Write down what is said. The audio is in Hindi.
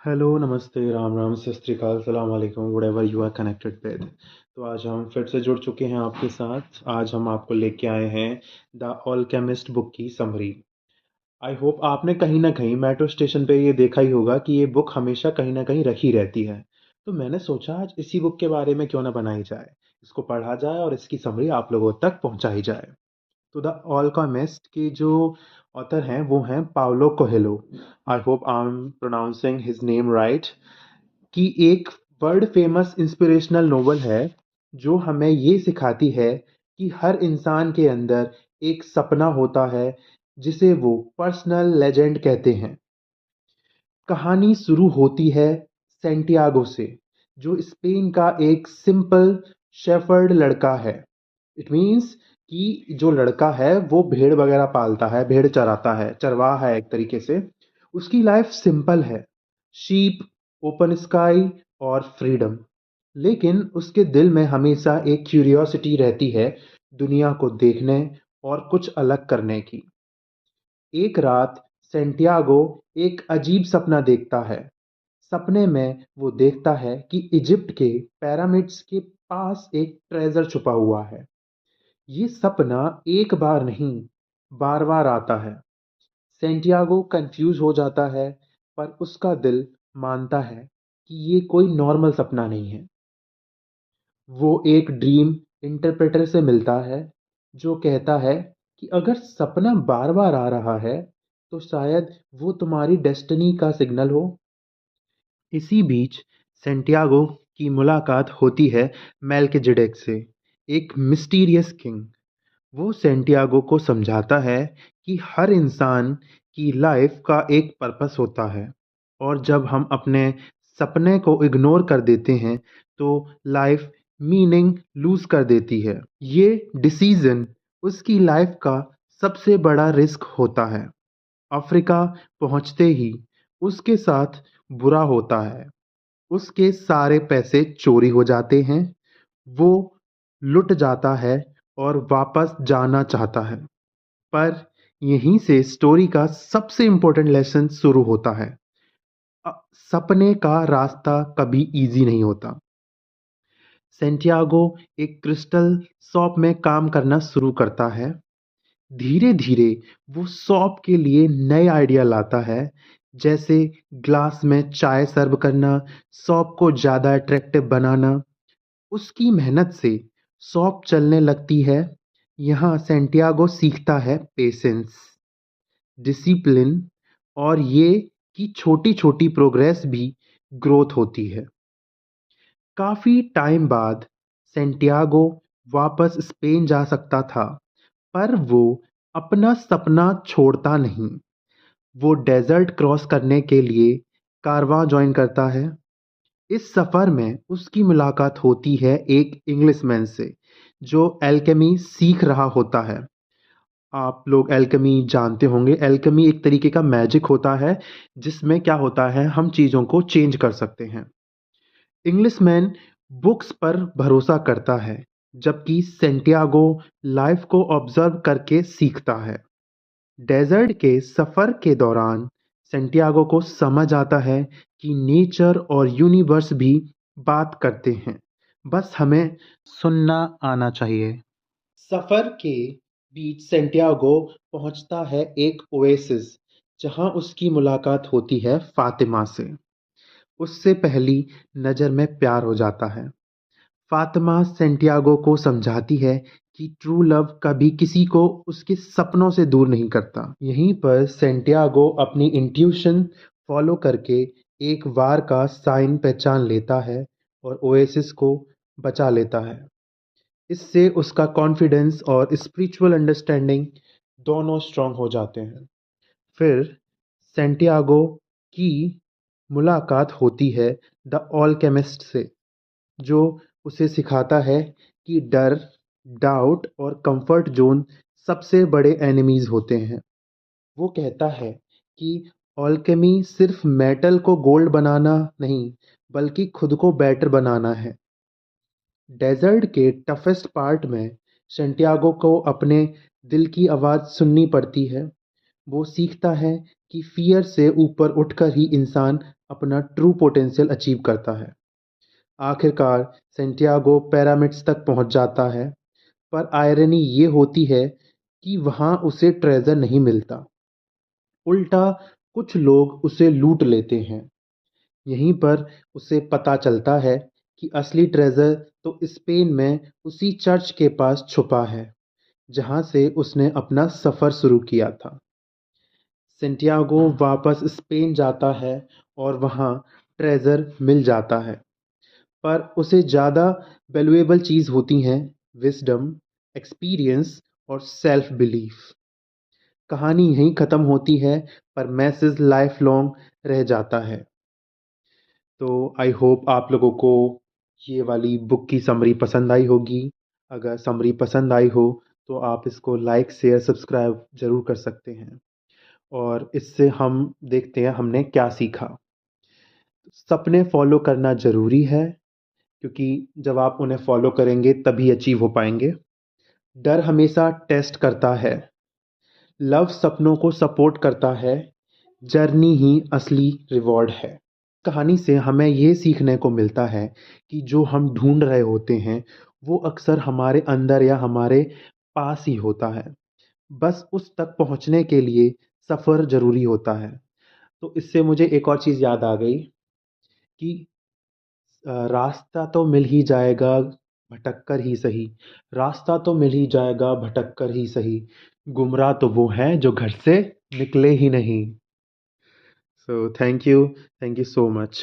हेलो, नमस्ते, राम राम, सत श्री अकाल, सलाम वालेकुम, whatever you are connected with. तो आज हम फिर से जुड़ चुके हैं आपके साथ। आज हम आपको लेके आए हैं द ऑलकेमिस्ट बुक की समरी। आई होप आपने कहीं ना कहीं मेट्रो स्टेशन पे ये देखा ही होगा कि ये बुक हमेशा कहीं ना कहीं रखी रहती है। तो मैंने सोचा आज इसी बुक के बारे में क्यों ना बनाई जाए, इसको पढ़ा जाए और इसकी समरी आप लोगों तक पहुंचाई जाए। तो द ऑलकेमिस्ट के जो ऑथर हैं वो हैं Paulo Coelho. I hope I am pronouncing his name right. कि एक वर्ल्ड फेमस इंस्पिरेशनल नोवेल है जो हमें ये सिखाती है कि हर इंसान के अंदर एक सपना होता है जिसे वो पर्सनल लेजेंड कहते हैं। कहानी शुरू होती है सेंटियागो से, जो स्पेन का एक सिंपल शेफर्ड लड़का है। इट मीन्स कि जो लड़का है वो भेड़ वगैरह पालता है, भेड़ चराता है, चरवाहा है एक तरीके से। उसकी लाइफ सिंपल है, शीप, ओपन स्काई और फ्रीडम। लेकिन उसके दिल में हमेशा एक क्यूरियोसिटी रहती है दुनिया को देखने और कुछ अलग करने की। एक रात सेंटियागो एक अजीब सपना देखता है। सपने में वो देखता है कि इजिप्ट के पिरामिड्स के पास एक ट्रेजर छुपा हुआ है। ये सपना एक बार नहीं, बार बार आता है। सेंटियागो कंफ्यूज हो जाता है, पर उसका दिल मानता है कि ये कोई नॉर्मल सपना नहीं है। वो एक ड्रीम इंटरप्रेटर से मिलता है जो कहता है कि अगर सपना बार बार आ रहा है तो शायद वो तुम्हारी डेस्टिनी का सिग्नल हो। इसी बीच सेंटियागो की मुलाकात होती है मेल्किजेडेक से, एक मिस्टीरियस किंग। वो सेंटियागो को समझाता है कि हर इंसान की लाइफ का एक पर्पस होता है, और जब हम अपने सपने को इग्नोर कर देते हैं तो लाइफ मीनिंग लूज कर देती है। ये डिसीजन उसकी लाइफ का सबसे बड़ा रिस्क होता है। अफ्रीका पहुंचते ही उसके साथ बुरा होता है। उसके सारे पैसे चोरी हो जाते हैं। वो लुट जाता है और वापस जाना चाहता है। पर यहीं से स्टोरी का सबसे इम्पोर्टेंट लेसन शुरू होता है। अ, सपने का रास्ता कभी इजी नहीं होता। सेंटियागो एक क्रिस्टल शॉप में काम करना शुरू करता है। धीरे धीरे वो शॉप के लिए नए आइडिया लाता है, जैसे ग्लास में चाय सर्व करना, शॉप को ज़्यादा अट्रैक्टिव बनाना। उसकी मेहनत से शॉप चलने लगती है। यहाँ सेंटियागो सीखता है पेशेंस, डिसिप्लिन और ये कि छोटी छोटी प्रोग्रेस भी ग्रोथ होती है। काफ़ी टाइम बाद सेंटियागो वापस स्पेन जा सकता था, पर वो अपना सपना छोड़ता नहीं। वो डेजर्ट क्रॉस करने के लिए कारवां ज्वाइन करता है। इस सफ़र में उसकी मुलाकात होती है एक इंग्लिशमैन से जो एल्केमी सीख रहा होता है। आप लोग एल्केमी जानते होंगे। एल्केमी एक तरीके का मैजिक होता है जिसमें क्या होता है, हम चीज़ों को चेंज कर सकते हैं। इंग्लिशमैन बुक्स पर भरोसा करता है, जबकि सेंटियागो लाइफ को ऑब्जर्व करके सीखता है। डेजर्ट के सफ़र के दौरान सेंटियागो को समझ आता है कि नेचर और यूनिवर्स भी बात करते हैं, बस हमें सुनना आना चाहिए। सफ़र के बीच सेंटियागो पहुंचता है एक ओएसिस, जहां उसकी मुलाकात होती है फातिमा से। उससे पहली नज़र में प्यार हो जाता है। फातिमा सेंटियागो को समझाती है कि ट्रू लव कभी किसी को उसके सपनों से दूर नहीं करता। यहीं पर सेंटियागो अपनी इंट्यूशन फॉलो करके एक वार का साइन पहचान लेता है और ओएसिस को बचा लेता है। इससे उसका कॉन्फिडेंस और स्पिरिचुअल अंडरस्टैंडिंग दोनों स्ट्रांग हो जाते हैं। फिर सेंटियागो की मुलाकात होती है द ऑलकेमिस्ट से, जो उसे सिखाता है कि डर, डाउट और कंफर्ट जोन सबसे बड़े एनिमीज होते हैं। वो कहता है कि ऑल्केमी सिर्फ मेटल को गोल्ड बनाना नहीं, बल्कि खुद को बेटर बनाना है। डेजर्ट के टफेस्ट पार्ट में सेंटियागो को अपने दिल की आवाज़ सुननी पड़ती है। वो सीखता है कि फियर से ऊपर उठकर ही इंसान अपना ट्रू पोटेंशियल अचीव करता है। आखिरकार सेंटियागो पिरामिड्स तक पहुंच जाता है, पर आयरनी ये होती है कि वहां उसे ट्रेजर नहीं मिलता। उल्टा कुछ लोग उसे लूट लेते हैं। यहीं पर उसे पता चलता है कि असली ट्रेजर तो स्पेन में उसी चर्च के पास छुपा है, जहां से उसने अपना सफर शुरू किया था। सेंटियागो वापस स्पेन जाता है और वहां ट्रेजर मिल जाता है, पर उसे ज़्यादा वैल्यूएबल चीज़ होती हैं विज़डम, एक्सपीरियंस और सेल्फ बिलीफ। कहानी यहीं ख़त्म होती है, पर मैसेज लाइफ लॉन्ग रह जाता है। तो आई होप आप लोगों को ये वाली बुक की समरी पसंद आई होगी। अगर समरी पसंद आई हो तो आप इसको लाइक शेयर सब्सक्राइब ज़रूर कर सकते हैं। और इससे हम देखते हैं हमने क्या सीखा। सपने फॉलो करना ज़रूरी है, क्योंकि जब आप उन्हें फॉलो करेंगे तभी अचीव हो पाएंगे। डर हमेशा टेस्ट करता है, लव सपनों को सपोर्ट करता है, जर्नी ही असली रिवॉर्ड है। कहानी से हमें ये सीखने को मिलता है कि जो हम ढूंढ रहे होते हैं वो अक्सर हमारे अंदर या हमारे पास ही होता है। बस उस तक पहुंचने के लिए सफ़र ज़रूरी होता है। तो इससे मुझे एक और चीज़ याद आ गई कि रास्ता तो मिल ही जाएगा भटक कर ही सही, रास्ता तो मिल ही जाएगा भटक कर ही सही, गुमराह तो वो हैं जो घर से निकले ही नहीं। So thank you so much.